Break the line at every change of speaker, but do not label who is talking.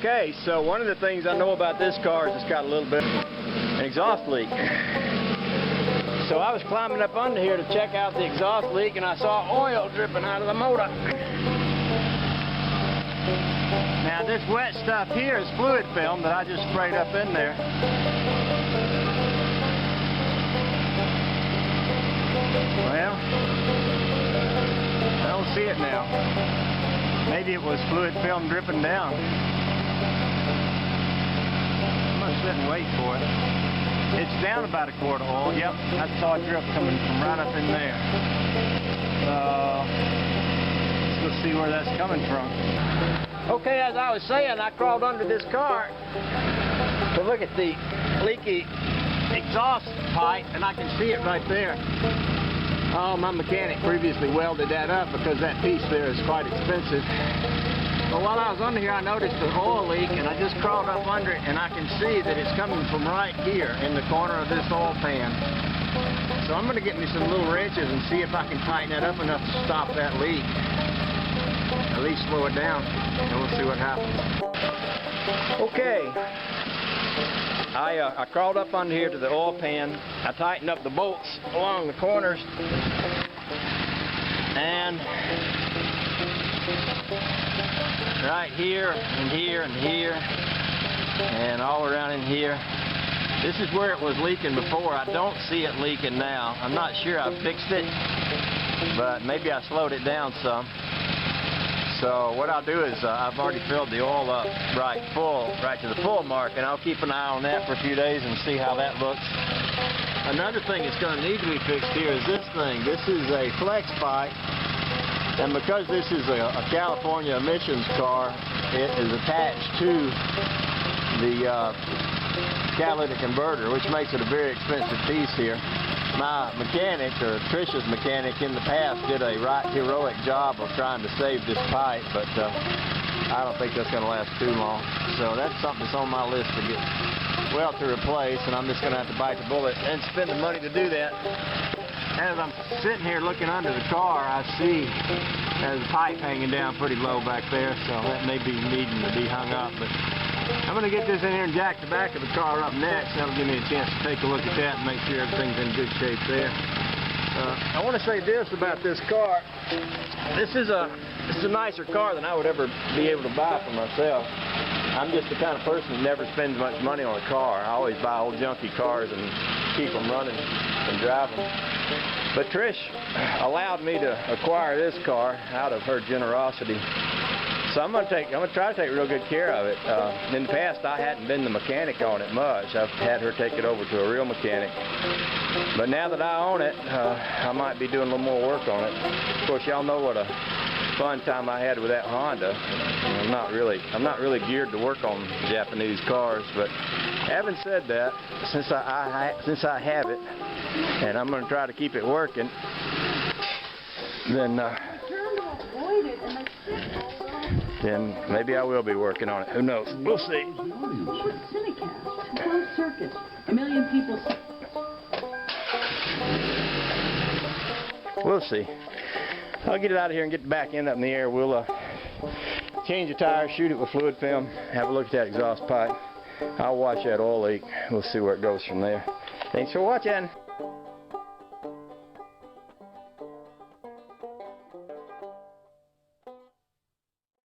Okay, so one of the things I know about this car is it's got a little bit of an exhaust leak. So I was climbing up under here to check out the exhaust leak, and I saw oil dripping out of the motor. Now this wet stuff here is fluid film that I just sprayed up in there. Well, I don't see it now. Maybe it was fluid film dripping down. I'm gonna sit and wait for it. It's down about a quart of oil. Yep, I saw a drip coming from right up in there. Let's go see where that's coming from. Okay, as I was saying, I crawled under this car to look at the leaky exhaust pipe, and I can see it right there. Oh, my mechanic previously welded that up because that piece there is quite expensive. But while I was under here, I noticed an oil leak, and I just crawled up under it, and I can see that it's coming from right here in the corner of this oil pan. So I'm going to get me some little wrenches and see if I can tighten that up enough to stop that leak. At least slow it down, and we'll see what happens. Okay. I crawled up under here to the oil pan. I tightened up the bolts along the corners, and right here and here and here and all around in here. This is where it was leaking before. I don't see it leaking now. I'm not sure I fixed it, but maybe I slowed it down some. So what I'll do is I've already filled the oil up right to the full mark, and I'll keep an eye on that for a few days and see how that looks. Another thing that's going to need to be fixed here is this thing. This is a flex pipe, and because this is a California emissions car, it is attached to the catalytic converter, which makes it a very expensive piece here. My mechanic, or Trish's mechanic, in the past did a right heroic job of trying to save this pipe, but I don't think that's going to last too long. So that's something that's on my list to get to replace, and I'm just going to have to bite the bullet and spend the money to do that. As I'm sitting here looking under the car, I see there's a pipe hanging down pretty low back there, so that may be needing to be hung up. But I'm going to get this in here and jack the back of the car up next. That'll give me a chance to take a look at that and make sure everything's in good shape there. I want to say this about this car. This is a nicer car than I would ever be able to buy for myself. I'm just the kind of person that never spends much money on a car. I always buy old junky cars and keep them running and drive them. But Trish allowed me to acquire this car out of her generosity. So I'm going to try to take real good care of it. In the past, I hadn't been the mechanic on it much. I've had her take it over to a real mechanic. But now that I own it, I might be doing a little more work on it. Of course, y'all know what a fun time I had with that Honda. I'm not really geared to work on Japanese cars, but having said that, since I have it, and I'm going to try to keep it working, then maybe I will be working on it. Who knows? We'll see.
Closed circuit. A million people.
We'll see. I'll get it out of here and get the back end up in the air. We'll change the tire, shoot it with fluid film, have a look at that exhaust pipe. I'll watch that oil leak. We'll see where it goes from there. Thanks for watching.